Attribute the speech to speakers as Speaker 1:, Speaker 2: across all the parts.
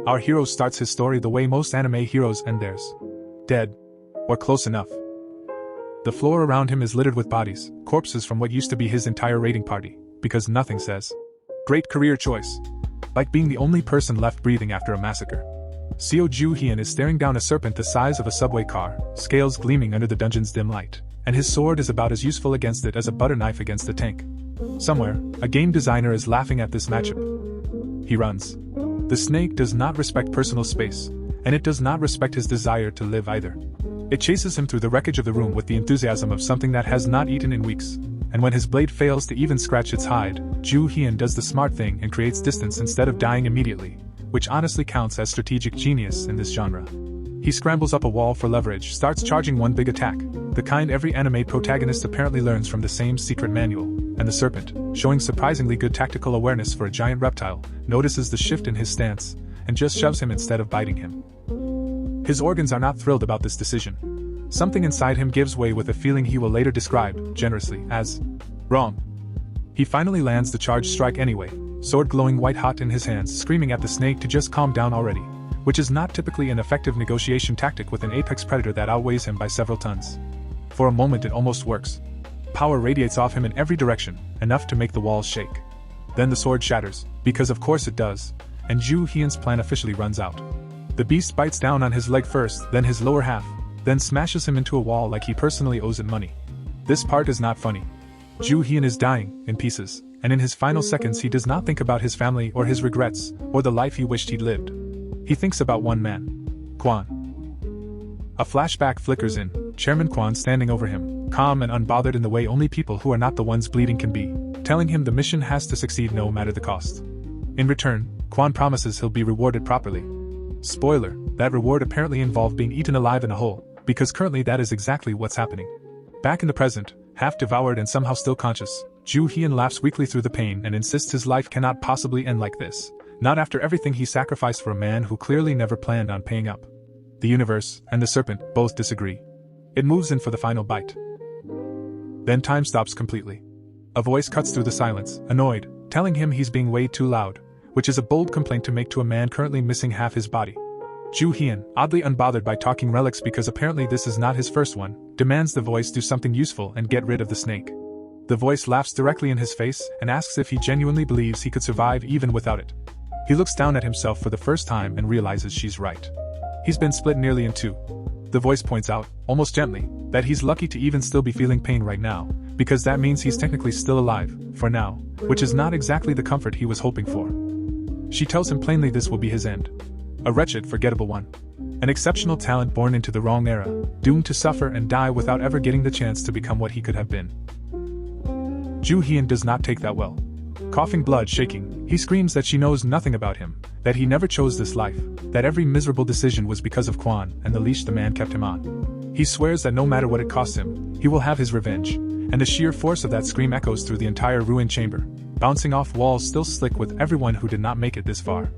Speaker 1: Our hero starts his story the way most anime heroes end theirs. Dead. Or close enough. The floor around him is littered with bodies, corpses from what used to be his entire raiding party, because nothing says great career choice like being the only person left breathing after a massacre. Seo Joo-heon is staring down a serpent the size of a subway car, scales gleaming under the dungeon's dim light, and his sword is about as useful against it as a butter knife against a tank. Somewhere, a game designer is laughing at this matchup. He runs. The snake does not respect personal space, and it does not respect his desire to live either. It chases him through the wreckage of the room with the enthusiasm of something that has not eaten in weeks, and when his blade fails to even scratch its hide, Joo-heon does the smart thing and creates distance instead of dying immediately, which honestly counts as strategic genius in this genre. He scrambles up a wall for leverage, starts charging one big attack, the kind every anime protagonist apparently learns from the same secret manual, and the serpent, showing surprisingly good tactical awareness for a giant reptile, notices the shift in his stance, and just shoves him instead of biting him. His organs are not thrilled about this decision. Something inside him gives way with a feeling he will later describe, generously, as wrong. He finally lands the charged strike anyway, sword glowing white-hot in his hands, screaming at the snake to just calm down already, which is not typically an effective negotiation tactic with an apex predator that outweighs him by several tons. For a moment it almost works. Power radiates off him in every direction, enough to make the walls shake. Then the sword shatters, because of course it does, and Joo-heon's plan officially runs out. The beast bites down on his leg first, then his lower half, then smashes him into a wall like he personally owes it money. This part is not funny. Joo-heon is dying, in pieces, and in his final seconds he does not think about his family or his regrets, or the life he wished he'd lived. He thinks about one man. Kwon. A flashback flickers in, Chairman Kwon standing over him, calm and unbothered in the way only people who are not the ones bleeding can be, telling him the mission has to succeed no matter the cost. In return, Kwon promises he'll be rewarded properly. Spoiler, that reward apparently involved being eaten alive in a hole, because currently that is exactly what's happening. Back in the present, half devoured and somehow still conscious, Joo-heon laughs weakly through the pain and insists his life cannot possibly end like this, not after everything he sacrificed for a man who clearly never planned on paying up. The universe and the serpent both disagree. It moves in for the final bite. Then time stops completely. A voice cuts through the silence, annoyed, telling him he's being way too loud, which is a bold complaint to make to a man currently missing half his body. Joo-heon, oddly unbothered by talking relics because apparently this is not his first one, demands the voice do something useful and get rid of the snake. The voice laughs directly in his face and asks if he genuinely believes he could survive even without it. He looks down at himself for the first time and realizes she's right. He's been split nearly in two. The voice points out, almost gently, that he's lucky to even still be feeling pain right now, because that means he's technically still alive, for now, which is not exactly the comfort he was hoping for. She tells him plainly this will be his end. A wretched, forgettable one. An exceptional talent born into the wrong era, doomed to suffer and die without ever getting the chance to become what he could have been. Joo-heon does not take that well. Coughing blood, shaking, he screams that she knows nothing about him, that he never chose this life, that every miserable decision was because of Kwon and the leash the man kept him on. He swears that no matter what it costs him, he will have his revenge, and the sheer force of that scream echoes through the entire ruined chamber, bouncing off walls still slick with everyone who did not make it this far.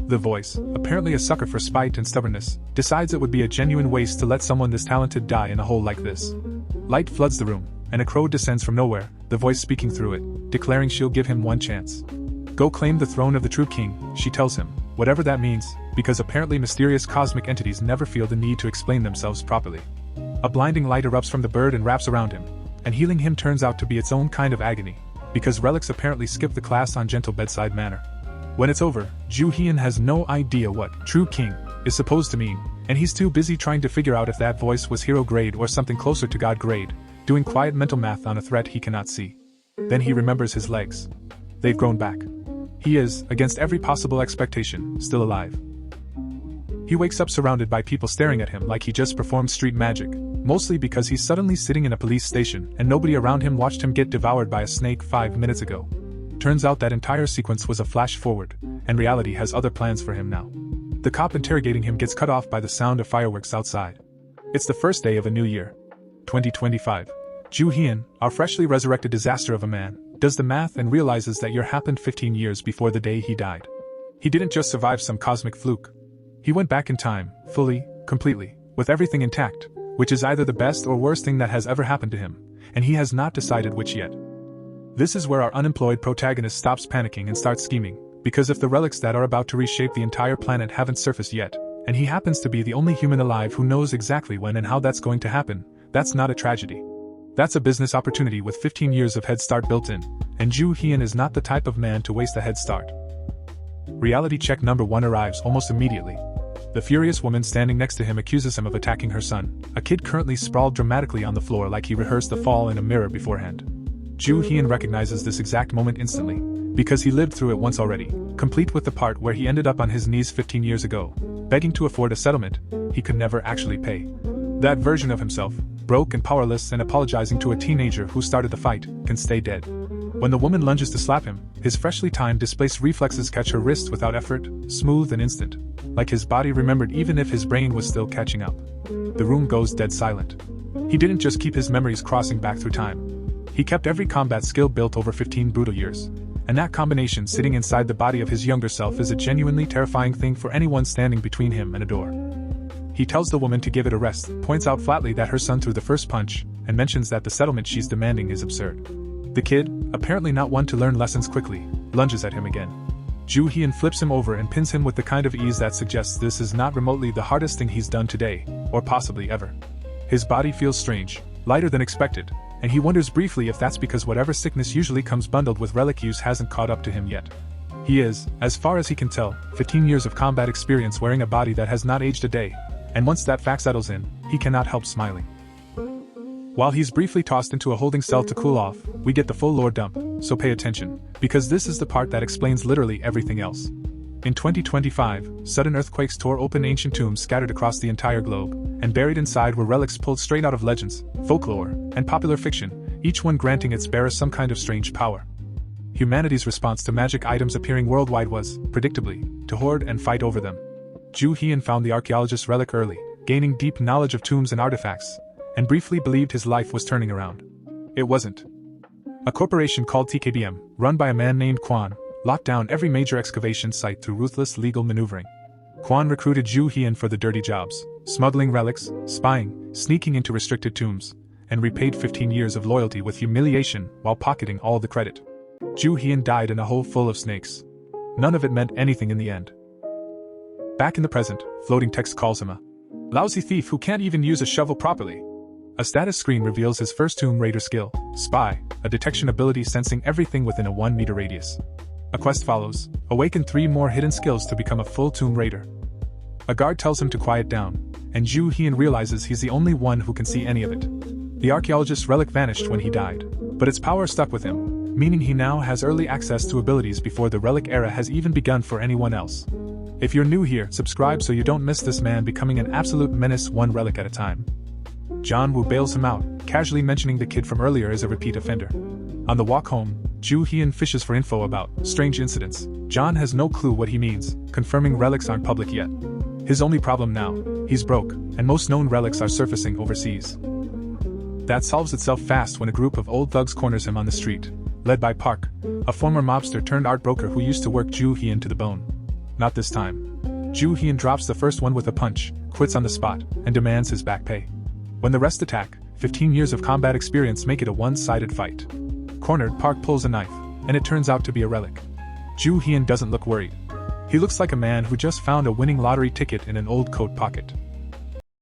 Speaker 1: The voice, apparently a sucker for spite and stubbornness, decides it would be a genuine waste to let someone this talented die in a hole like this. Light floods the room, and a crow descends from nowhere, the voice speaking through it, declaring she'll give him one chance. Go claim the throne of the true king, she tells him, whatever that means, because apparently mysterious cosmic entities never feel the need to explain themselves properly. A blinding light erupts from the bird and wraps around him, and healing him turns out to be its own kind of agony, because relics apparently skip the class on gentle bedside manner. When it's over, Joo-heon has no idea what true king is supposed to mean, and he's too busy trying to figure out if that voice was hero grade or something closer to god grade, doing quiet mental math on a threat he cannot see. Then he remembers his legs. They've grown back. He is, against every possible expectation, still alive. He wakes up surrounded by people staring at him like he just performed street magic, mostly because he's suddenly sitting in a police station and nobody around him watched him get devoured by a snake 5 minutes ago. Turns out that entire sequence was a flash forward, and reality has other plans for him now. The cop interrogating him gets cut off by the sound of fireworks outside. It's the first day of a new year. 2025. Joo-heon, our freshly resurrected disaster of a man, does the math and realizes that year happened 15 years before the day he died. He didn't just survive some cosmic fluke. He went back in time, fully, completely, with everything intact, which is either the best or worst thing that has ever happened to him, and he has not decided which yet. This is where our unemployed protagonist stops panicking and starts scheming, Because if the relics that are about to reshape the entire planet haven't surfaced yet, and he happens to be the only human alive who knows exactly when and how that's going to happen, that's not a tragedy. That's a business opportunity with 15 years of head start built in, and Joo-heon is not the type of man to waste a head start. Reality check number 1 arrives almost immediately. The furious woman standing next to him accuses him of attacking her son, a kid currently sprawled dramatically on the floor like he rehearsed the fall in a mirror beforehand. Joo-heon recognizes this exact moment instantly, because he lived through it once already, complete with the part where he ended up on his knees 15 years ago, begging to afford a settlement he could never actually pay. That version of himself, broke and powerless and apologizing to a teenager who started the fight, can stay dead. When the woman lunges to slap him, his freshly timed displaced reflexes catch her wrist without effort, smooth and instant, like his body remembered even if his brain was still catching up. The room goes dead silent. He didn't just keep his memories crossing back through time. He kept every combat skill built over 15 brutal years. And that combination sitting inside the body of his younger self is a genuinely terrifying thing for anyone standing between him and a door. He tells the woman to give it a rest, points out flatly that her son threw the first punch, and mentions that the settlement she's demanding is absurd. The kid, apparently not one to learn lessons quickly, lunges at him again. Joo-heon flips him over and pins him with the kind of ease that suggests this is not remotely the hardest thing he's done today, or possibly ever. His body feels strange, lighter than expected, and he wonders briefly if that's because whatever sickness usually comes bundled with relic use hasn't caught up to him yet. He is, as far as he can tell, 15 years of combat experience wearing a body that has not aged a day, and once that fact settles in, he cannot help smiling. While he's briefly tossed into a holding cell to cool off, we get the full lore dump, so pay attention, because this is the part that explains literally everything else. In 2025, sudden earthquakes tore open ancient tombs scattered across the entire globe, and buried inside were relics pulled straight out of legends, folklore, and popular fiction, each one granting its bearer some kind of strange power. Humanity's response to magic items appearing worldwide was, predictably, to hoard and fight over them. Joo-heon found the archaeologist's relic early, gaining deep knowledge of tombs and artifacts, and briefly believed his life was turning around. It wasn't. A corporation called TKBM, run by a man named Kwon, locked down every major excavation site through ruthless legal maneuvering. Kwon recruited Joo-heon for the dirty jobs, smuggling relics, spying, sneaking into restricted tombs, and repaid 15 years of loyalty with humiliation while pocketing all the credit. Joo-heon died in a hole full of snakes. None of it meant anything in the end. Back in the present, floating text calls him a lousy thief who can't even use a shovel properly. A status screen reveals his first Tomb Raider skill, Spy, a detection ability sensing everything within a 1-meter radius. A quest follows, awaken 3 more hidden skills to become a full Tomb Raider. A guard tells him to quiet down, and Joo-heon realizes he's the only one who can see any of it. The archaeologist's relic vanished when he died, but its power stuck with him, meaning he now has early access to abilities before the relic era has even begun for anyone else. If you're new here, subscribe so you don't miss this man becoming an absolute menace one relic at a time. John Woo bails him out, casually mentioning the kid from earlier is a repeat offender. On the walk home, Joo-heon fishes for info about strange incidents. John has no clue what he means, confirming relics aren't public yet. His only problem now, he's broke, and most known relics are surfacing overseas. That solves itself fast when a group of old thugs corners him on the street, led by Park, a former mobster turned art broker who used to work Joo-heon to the bone. Not this time. Joo-heon drops the first one with a punch, quits on the spot, and demands his back pay. When the rest attack, 15 years of combat experience make it a one-sided fight. Cornered, Park pulls a knife, and it turns out to be a relic. Joo-heon doesn't look worried. He looks like a man who just found a winning lottery ticket in an old coat pocket.